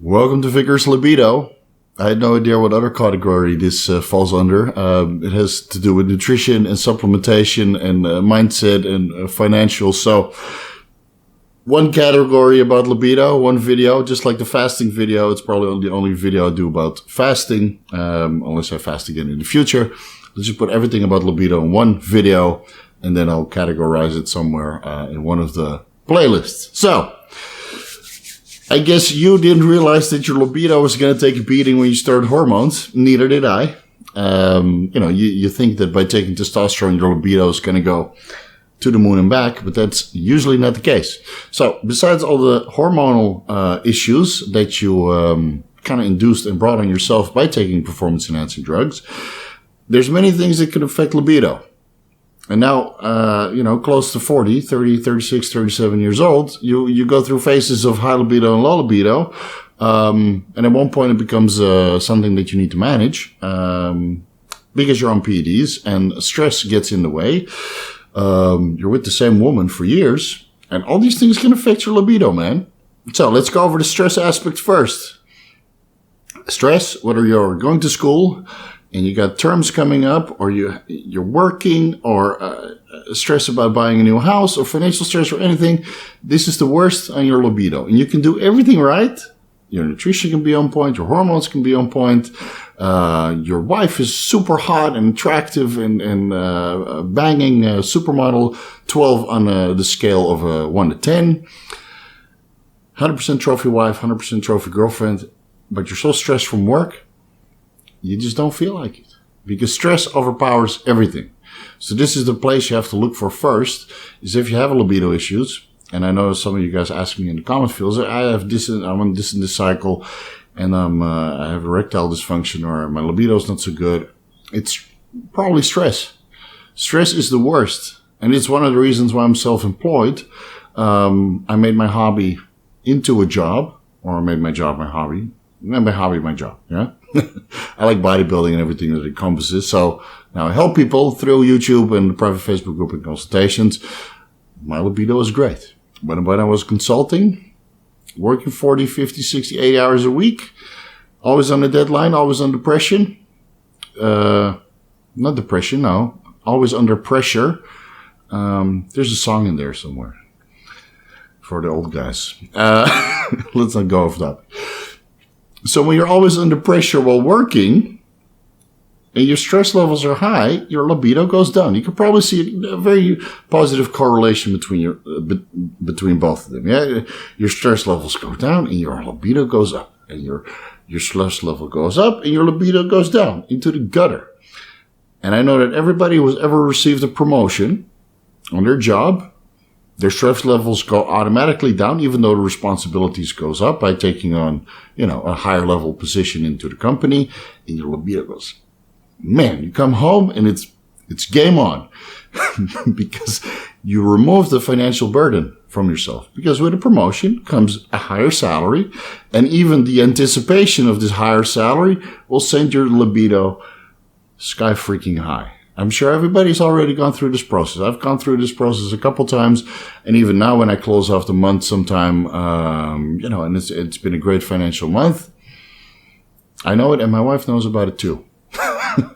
Welcome to Vigorous Libido. I had no idea what other category this falls under. It has to do with nutrition and supplementation and mindset and financial. So one category about libido, one video, just like the fasting video. It's probably the only video I do about fasting, unless I fast again in the future. Let's just put everything about libido in one video, and then I'll categorize it somewhere in one of the playlists. So I guess you didn't realize that your libido was going to take a beating when you started hormones. Neither did I. You think that by taking testosterone, your libido is going to go to the moon and back, but that's usually not the case. So besides all the hormonal issues that you kind of induced and brought on yourself by taking performance-enhancing drugs, there's many things that could affect libido. And now, close to 40, 30, 36, 37 years old, you go through phases of high libido and low libido. And at one point it becomes something that you need to manage because you're on PEDs and stress gets in the way. You're with the same woman for years, and all these things can affect your libido, man. So let's go over the stress aspect first. Stress, whether you're going to school and you got terms coming up, or you're working, or stress about buying a new house, or financial stress, or anything, this is the worst on your libido. And you can do everything right. Your nutrition can be on point. Your hormones can be on point. Your wife is super hot and attractive and banging supermodel 12 on the scale of 1 to 10. 100% trophy wife, 100% trophy girlfriend. But you're so stressed from work, you just don't feel like it, because stress overpowers everything. So this is the place you have to look for first, is if you have libido issues. And I know some of you guys ask me in the comment fields, I'm on this in this cycle, and I have erectile dysfunction, or my libido is not so good. It's probably stress. Stress is the worst. And it's one of the reasons why I'm self-employed. I made my hobby into a job, or I made my job my hobby. My hobby, my job, yeah? I like bodybuilding and everything that it encompasses. So now I help people through YouTube and the private Facebook group and consultations. My libido is great. But when I was consulting, working 40, 50, 60, 80 hours a week, always on a deadline, always under pressure. Not depression, no. Always under pressure. There's a song in there somewhere for the old guys. Let's not go off that. So when you're always under pressure while working and your stress levels are high, your libido goes down. You can probably see a very positive correlation between both of them. Yeah, your stress levels go down and your libido goes up, and your stress level goes up and your libido goes down into the gutter. And I know that everybody who's ever received a promotion on their job, their stress levels go automatically down, even though the responsibilities goes up by taking on, a higher level position into the company, and your libido goes. Man, you come home and it's game on because you remove the financial burden from yourself. Because with a promotion comes a higher salary, and even the anticipation of this higher salary will send your libido sky freaking high. I'm sure everybody's already gone through this process. I've gone through this process a couple times, and even now when I close off the month sometime, and it's been a great financial month. I know it, and my wife knows about it too.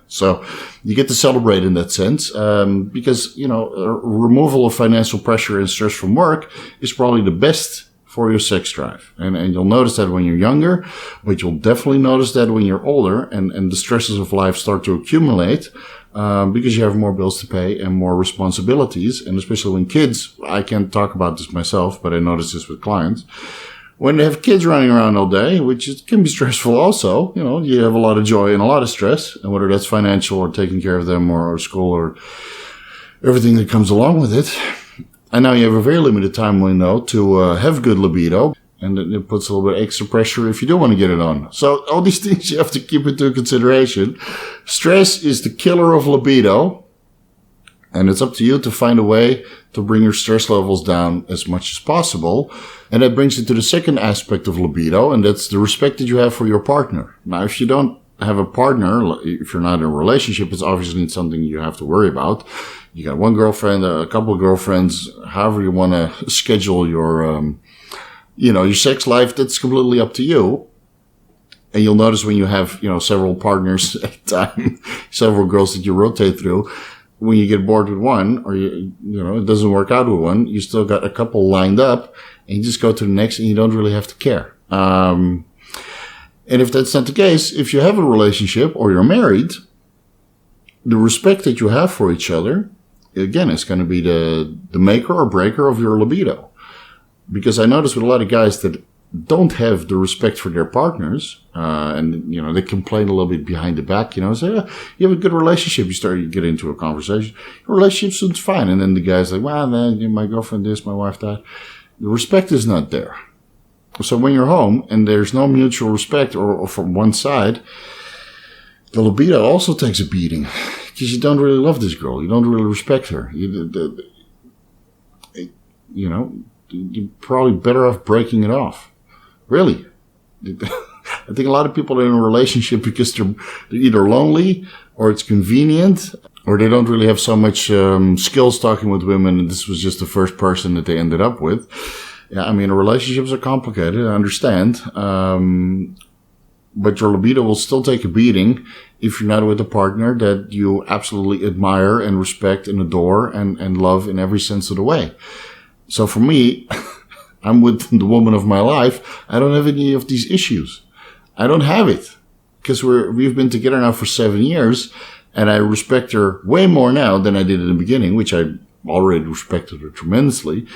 So you get to celebrate in that sense, because, removal of financial pressure and stress from work is probably the best for your sex drive. And you'll notice that when you're younger, but you'll definitely notice that when you're older and the stresses of life start to accumulate, because you have more bills to pay and more responsibilities. And especially when kids, I can't talk about this myself, but I notice this with clients. When they have kids running around all day, which can be stressful also, you have a lot of joy and a lot of stress, and whether that's financial or taking care of them or school or everything that comes along with it. And now you have a very limited time window to have good libido, and it puts a little bit extra pressure if you do want to get it on. So all these things you have to keep into consideration. Stress is the killer of libido, and it's up to you to find a way to bring your stress levels down as much as possible. And that brings you to the second aspect of libido, and that's the respect that you have for your partner. Now, if you don't have a partner, if you're not in a relationship, it's obviously something you have to worry about. You got one girlfriend, a couple of girlfriends, however you want to schedule your sex life, that's completely up to you. And you'll notice when you have, several partners at a time, several girls that you rotate through, when you get bored with one, or it doesn't work out with one, you still got a couple lined up, and you just go to the next, and you don't really have to care. And if that's not the case, if you have a relationship or you're married, the respect that you have for each other, again, is going to be the maker or breaker of your libido. Because I notice with a lot of guys that don't have the respect for their partners, and, they complain a little bit behind the back, say, you have a good relationship. You get into a conversation. Your relationship seems fine. And then the guy's like, well, man, my girlfriend this, my wife that. The respect is not there. So when you're home and there's no mutual respect or from one side, the libido also takes a beating because you don't really love this girl. You don't really respect her. You're probably better off breaking it off. Really. I think a lot of people are in a relationship because they're either lonely or it's convenient or they don't really have so much skills talking with women, and this was just the first person that they ended up with. Yeah, I mean, relationships are complicated, I understand. But your libido will still take a beating if you're not with a partner that you absolutely admire and respect and adore and love in every sense of the way. So for me, I'm with the woman of my life. I don't have any of these issues. I don't have it because we've been together now for 7 years, and I respect her way more now than I did in the beginning, which I already respected her tremendously.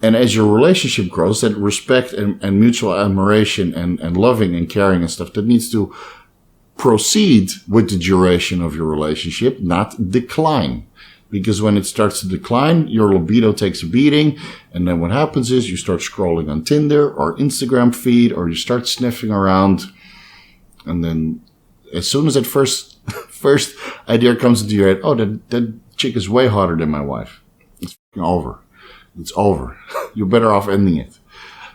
And as your relationship grows, that respect and mutual admiration and loving and caring and stuff, that needs to proceed with the duration of your relationship, not decline. Because when it starts to decline, your libido takes a beating. And then what happens is you start scrolling on Tinder or Instagram feed, or you start sniffing around. And then as soon as that first idea comes into your head, oh, that chick is way hotter than my wife. It's over. It's over. You're better off ending it.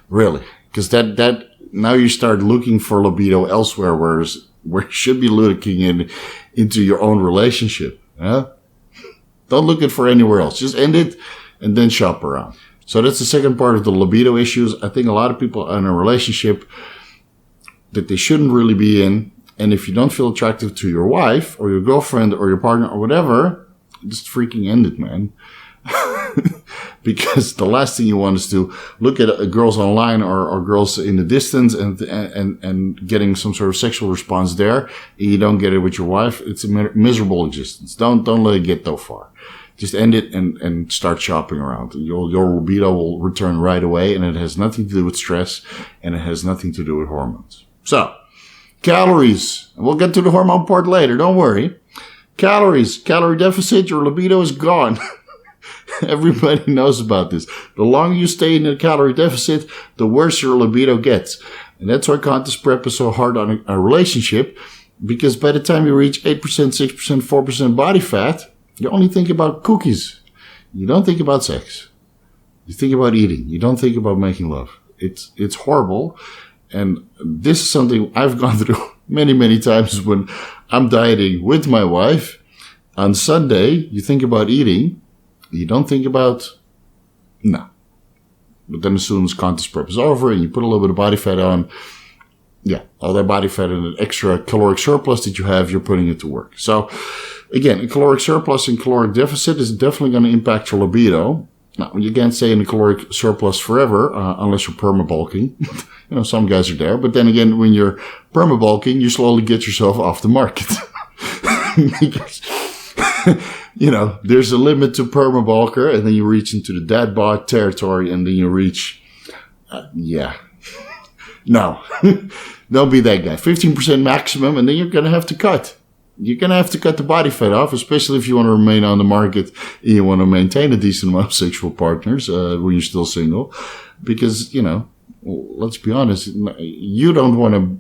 Really. Because that now you start looking for libido elsewhere, where you should be looking into your own relationship. Yeah? Don't look it for anywhere else. Just end it and then shop around. So that's the second part of the libido issues. I think a lot of people are in a relationship that they shouldn't really be in. And if you don't feel attractive to your wife or your girlfriend or your partner or whatever, just freaking end it, man. Because the last thing you want is to look at girls online or girls in the distance and getting some sort of sexual response there. And you don't get it with your wife. It's a miserable existence. Don't let it get that far. Just end it and start shopping around. Your libido will return right away, and it has nothing to do with stress, and it has nothing to do with hormones. So, calories. We'll get to the hormone part later. Don't worry. Calories. Calorie deficit. Your libido is gone. Everybody knows about this. The longer you stay in a calorie deficit, the worse your libido gets. And that's why contest prep is so hard on a relationship, because by the time you reach 8%, 6%, 4% body fat, you only think about cookies. You don't think about sex. You think about eating. You don't think about making love. It's horrible. And this is something I've gone through many, many times when I'm dieting with my wife. On Sunday, you think about eating. You don't think about, no. But then as soon as contest prep is over and you put a little bit of body fat on, yeah, all that body fat and the extra caloric surplus that you have, you're putting it to work. So again, a caloric surplus and caloric deficit is definitely going to impact your libido. Now, you can't stay in a caloric surplus forever, unless you're perma-bulking. Some guys are there. But then again, when you're perma-bulking, you slowly get yourself off the market. Because, there's a limit to perma-bulker, and then you reach into the dad bod territory, and then you reach, No, don't be that guy. 15% maximum, and then you're going to have to cut. You're going to have to cut the body fat off, especially if you want to remain on the market and you want to maintain a decent amount of sexual partners when you're still single. Because, let's be honest, you don't want to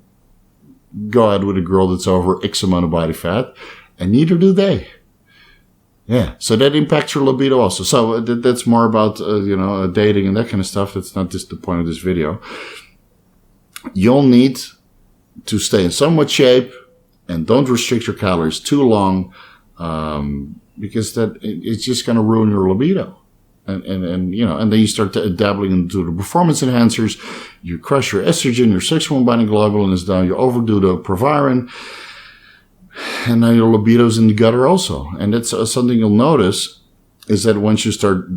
go out with a girl that's over X amount of body fat, and neither do they. Yeah, so that impacts your libido also. So that's more about, dating and that kind of stuff. That's not just the point of this video. You'll need to stay in somewhat shape and don't restrict your calories too long, because it's just going to ruin your libido. And then you start dabbling into the performance enhancers. You crush your estrogen, your sex hormone binding globulin is down, you overdo the proviron, and now your libido's in the gutter also. And that's something you'll notice is that once you start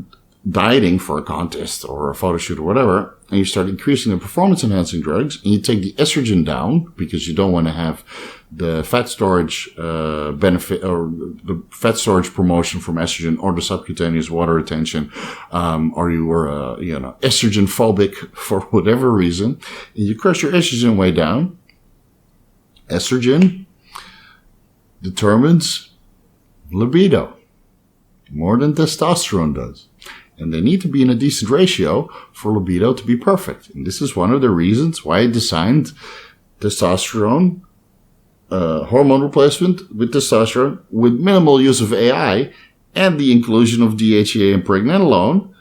dieting for a contest or a photo shoot or whatever, and you start increasing the performance enhancing drugs, and you take the estrogen down because you don't want to have the fat storage benefit or the fat storage promotion from estrogen or the subcutaneous water retention, or you were estrogen phobic for whatever reason, and you crush your estrogen way down. Estrogen determines libido more than testosterone does. And they need to be in a decent ratio for libido to be perfect. And this is one of the reasons why I designed testosterone, hormone replacement with testosterone with minimal use of AI and the inclusion of DHEA and pregnenolone,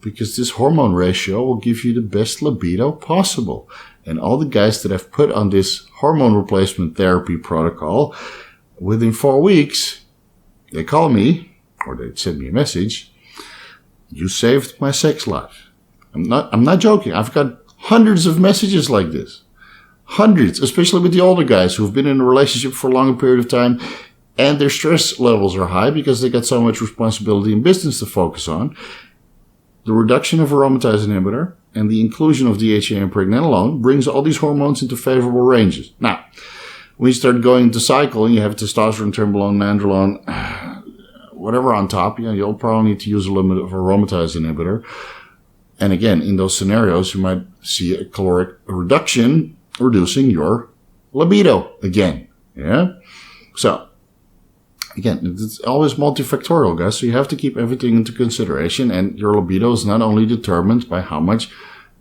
because this hormone ratio will give you the best libido possible. And all the guys that I've put on this hormone replacement therapy protocol, within 4 weeks, they call me or they send me a message. You saved my sex life. I'm not joking. I've got hundreds of messages like this. Hundreds, especially with the older guys who've been in a relationship for a longer period of time and their stress levels are high because they got so much responsibility and business to focus on. The reduction of aromatase inhibitor and the inclusion of DHEA and pregnenolone brings all these hormones into favorable ranges. Now, when you start going into cycle and you have testosterone, trenbolone, nandrolone, whatever on top, you'll probably need to use a limit of aromatase inhibitor. And again, in those scenarios, you might see a caloric reduction, reducing your libido again. Yeah. So again, it's always multifactorial, guys. So you have to keep everything into consideration. And your libido is not only determined by how much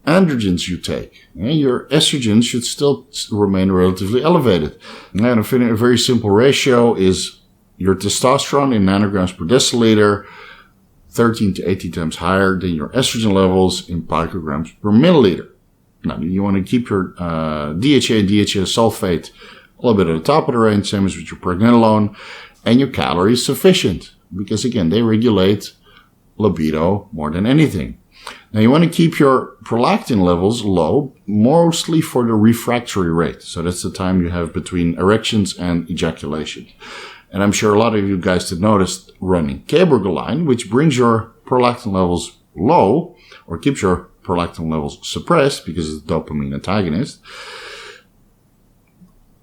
androgens you take. Yeah? Your estrogens should still remain relatively elevated. And a very simple ratio is your testosterone in nanograms per deciliter, 13 to 18 times higher than your estrogen levels in picograms per milliliter. Now, you want to keep your DHA and DHA sulfate a little bit at the top of the range, same as with your pregnenolone, and your calories sufficient, because again, they regulate libido more than anything. Now, you want to keep your prolactin levels low, mostly for the refractory rate. So that's the time you have between erections and ejaculation. And I'm sure a lot of you guys have noticed running cabergoline, which brings your prolactin levels low or keeps your prolactin levels suppressed because it's a dopamine antagonist.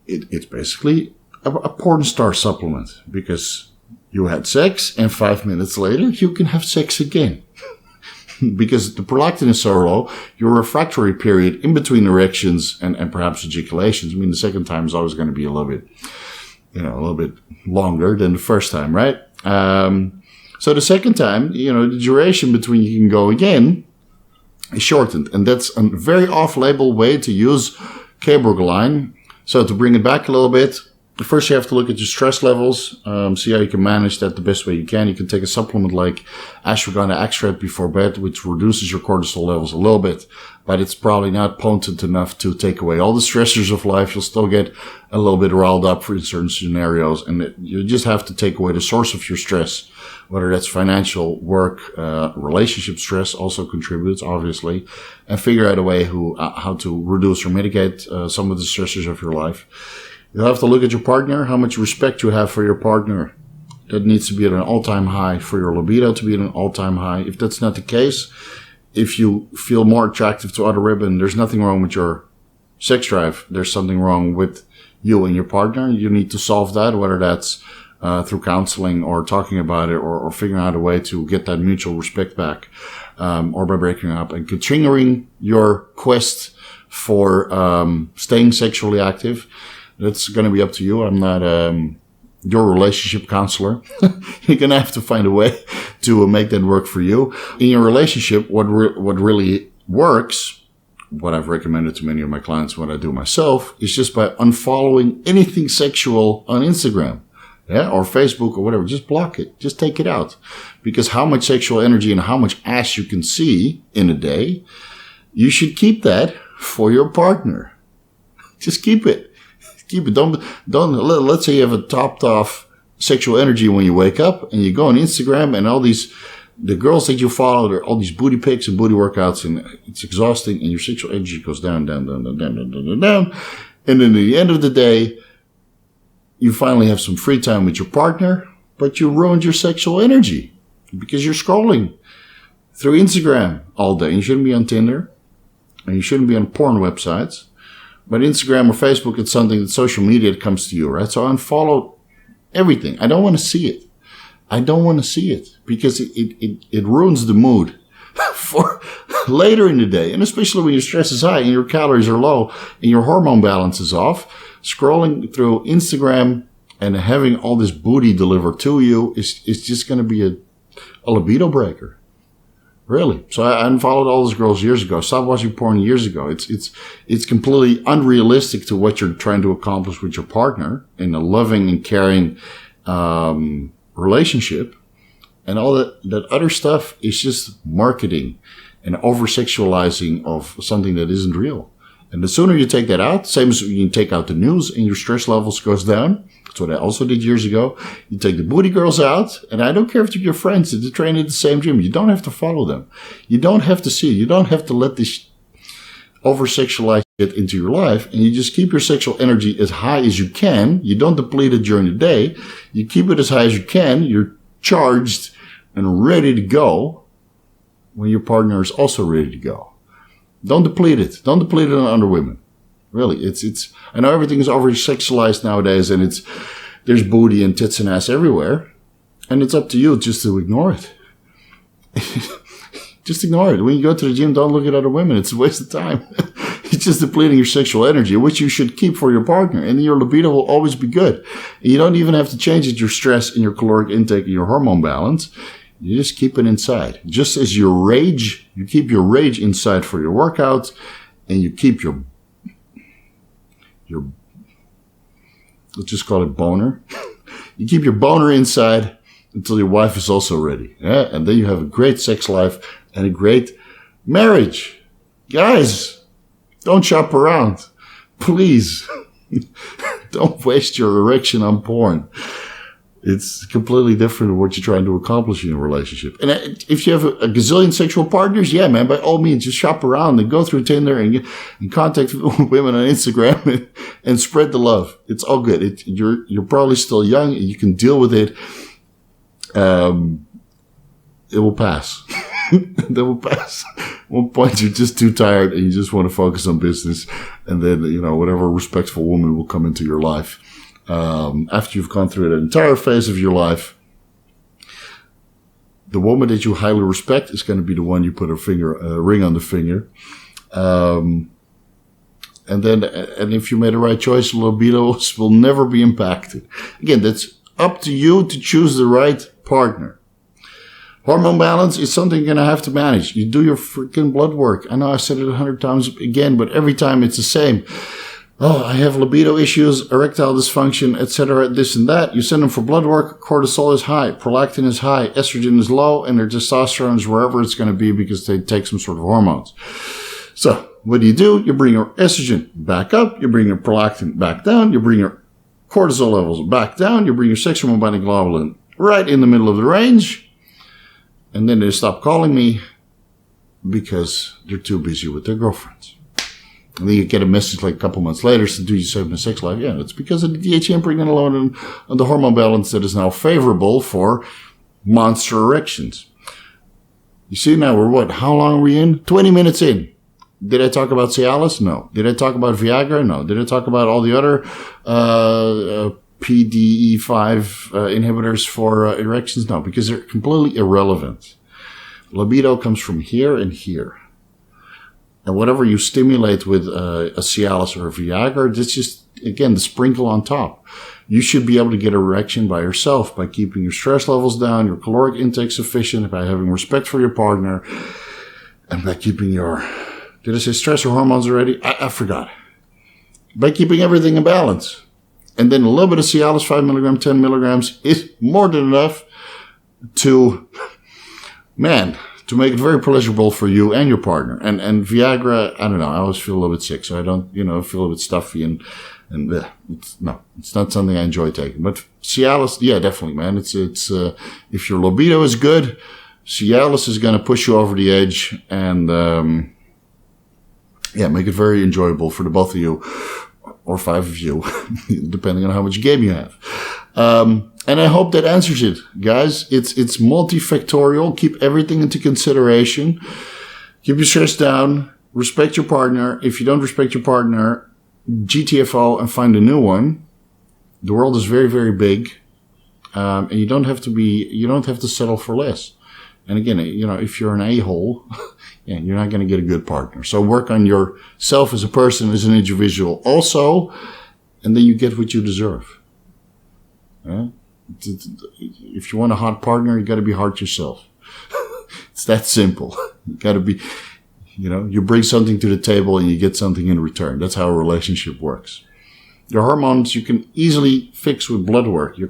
It's basically a porn star supplement, because you had sex and 5 minutes later you can have sex again. Because the prolactin is so low, your refractory period in between erections and perhaps ejaculations, the second time is always going to be a little bit longer than the first time, right? So the second time, the duration between you can go again is shortened. And that's a very off-label way to use cabergoline. So to bring it back a little bit, first you have to look at your stress levels, see how you can manage that the best way you can. You can take a supplement like ashwagandha extract before bed, which reduces your cortisol levels a little bit, but it's probably not potent enough to take away all the stressors of life. You'll still get a little bit riled up for certain scenarios, and you just have to take away the source of your stress, whether that's financial, work, relationship stress also contributes, obviously, and figure out a way how to reduce or mitigate some of the stressors of your life. You'll have to look at your partner, how much respect you have for your partner. That needs to be at an all-time high for your libido to be at an all-time high. If that's not the case, if you feel more attractive to other women, there's nothing wrong with your sex drive. There's something wrong with you and your partner. You need to solve that, whether that's through counseling or talking about it or figuring out a way to get that mutual respect back, or by breaking up and continuing your quest for staying sexually active. That's going to be up to you. I'm not your relationship counselor. You're going to have to find a way to make that work for you. In your relationship, what really works, what I've recommended to many of my clients, what I do myself, is just by unfollowing anything sexual on Instagram, or Facebook or whatever. Just block it. Just take it out. Because how much sexual energy and how much ass you can see in a day, you should keep that for your partner. Just keep it. Keep it. Don't. Let's say you have a topped off sexual energy when you wake up and you go on Instagram and all these the girls that you follow, they're all these booty pics and booty workouts, and it's exhausting, and your sexual energy goes down, down, down, down, down, down, down, down. And then at the end of the day, you finally have some free time with your partner, but you ruined your sexual energy because you're scrolling through Instagram all day. You shouldn't be on Tinder, and you shouldn't be on porn websites. But Instagram or Facebook, it's something that social media comes to you, right? So unfollow everything. I don't want to see it. I don't want to see it because it ruins the mood for later in the day. And especially when your stress is high and your calories are low and your hormone balance is off, scrolling through Instagram and having all this booty delivered to you is just going to be a libido breaker. Really. So I unfollowed all those girls years ago. Stopped watching porn years ago. It's completely unrealistic to what you're trying to accomplish with your partner in a loving and caring, relationship. And all that other stuff is just marketing and over-sexualizing of something that isn't real. And the sooner you take that out, same as you take out the news and your stress levels goes down. That's what I also did years ago. You take the booty girls out, and I don't care if they're your friends, they train at the same gym. You don't have to follow them. You don't have to see it. You don't have to let this over-sexualize it into your life, and you just keep your sexual energy as high as you can. You don't deplete it during the day. You keep it as high as you can. You're charged and ready to go when your partner is also ready to go. Don't deplete it. Don't deplete it on other women. Really, it's. I know everything is over-sexualized nowadays, and there's booty and tits and ass everywhere, and it's up to you just to ignore it. Just ignore it. When you go to the gym, don't look at other women. It's a waste of time. It's just depleting your sexual energy, which you should keep for your partner, and your libido will always be good. And you don't even have to change it, your stress and your caloric intake and your hormone balance. You just keep it inside. Just as your rage, you keep your rage inside for your workouts, and you keep your let's just call it boner. You keep your boner inside until your wife is also ready. Yeah? And then you have a great sex life and a great marriage. Guys, don't shop around. Please. Don't waste your erection on porn. It's completely different than what you're trying to accomplish in a relationship. And if you have a gazillion sexual partners, yeah, man, by all means, just shop around and go through Tinder and contact women on Instagram and spread the love. It's all good. You're probably still young and you can deal with it. It will pass. That will pass. At one point, you're just too tired and you just want to focus on business. And then, whatever respectful woman will come into your life. After you've gone through that entire phase of your life, the woman that you highly respect is going to be the one you put a ring on the finger. And if you made the right choice, libidos will never be impacted. Again, that's up to you to choose the right partner. Hormone balance is something you're going to have to manage. You do your freaking blood work. I know I said it 100 times again, but every time it's the same. Oh, I have libido issues, erectile dysfunction, etc., this and that. You send them for blood work, cortisol is high, prolactin is high, estrogen is low, and their testosterone is wherever it's going to be because they take some sort of hormones. So, what do? You bring your estrogen back up, you bring your prolactin back down, you bring your cortisol levels back down, you bring your sexual hormone globulin right in the middle of the range, and then they stop calling me because they're too busy with their girlfriends. And then you get a message like a couple months later, so do you still have a sex life? Yeah, it's because of the DHA impregnated alone and the hormone balance that is now favorable for monster erections. You see now how long are we in? 20 minutes in. Did I talk about Cialis? No. Did I talk about Viagra? No. Did I talk about all the other PDE5 inhibitors for erections? No, because they're completely irrelevant. Libido comes from here and here. And whatever you stimulate with a Cialis or a Viagra, that's just, again, the sprinkle on top. You should be able to get erection by yourself by keeping your stress levels down, your caloric intake sufficient, by having respect for your partner, and by keeping your... Did I say stress or hormones already? I forgot. By keeping everything in balance. And then a little bit of Cialis, 5 milligrams, 10 milligrams, is more than enough to make it very pleasurable for you and your partner. And Viagra, I don't know, I always feel a little bit sick, so I don't, feel a little bit stuffy and it's not something I enjoy taking. But Cialis, yeah, definitely, man. It's if your libido is good, Cialis is going to push you over the edge and, make it very enjoyable for the both of you, or 5 of you, depending on how much game you have. And I hope that answers it, guys. It's multifactorial. Keep everything into consideration. Keep your stress down. Respect your partner. If you don't respect your partner, GTFO and find a new one. The world is very, very big. And you don't have to settle for less. And again, if you're an a-hole, you're not going to get a good partner. So work on yourself as a person, as an individual also, and then you get what you deserve. If you want a hot partner, you got to be hard yourself. It's that simple. You got to be, you bring something to the table and you get something in return. That's how a relationship works. Your hormones you can easily fix with blood work. Your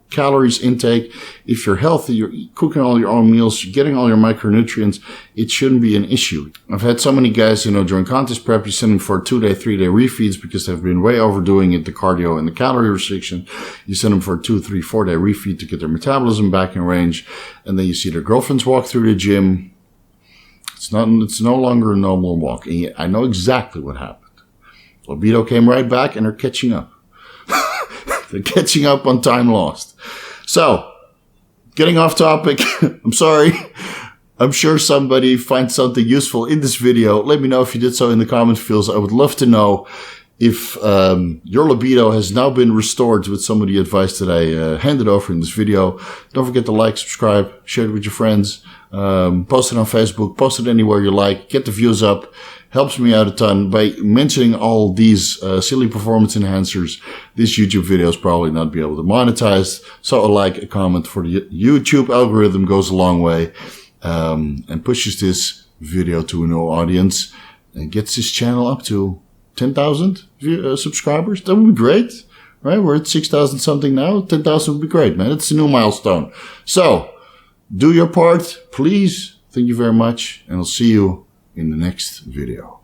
calories intake, if you're healthy, you're cooking all your own meals, you're getting all your micronutrients, it shouldn't be an issue. I've had so many guys, during contest prep, you send them for 2-day, 3-day refeeds because they've been way overdoing it, the cardio and the calorie restriction. You send them for a 2, 3, 4-day refeed to get their metabolism back in range. And then you see their girlfriends walk through the gym. It's no longer a normal walk. And I know exactly what happened. Libido came right back and they're catching up. They're catching up on time lost. So, getting off topic. I'm sorry. I'm sure somebody finds something useful in this video. Let me know if you did so in the comment fields. I would love to know if your libido has now been restored with some of the advice that I handed over in this video. Don't forget to like, subscribe, share it with your friends. Post it on Facebook. Post it anywhere you like. Get the views up. Helps me out a ton. By mentioning all these silly performance enhancers, this YouTube video is probably not be able to monetize. So a like, a comment for the YouTube algorithm goes a long way, and pushes this video to a new audience and gets this channel up to 10,000 subscribers. That would be great, right? We're at 6,000 something now. 10,000 would be great, man. It's a new milestone. So do your part, please. Thank you very much, and I'll see you in the next video.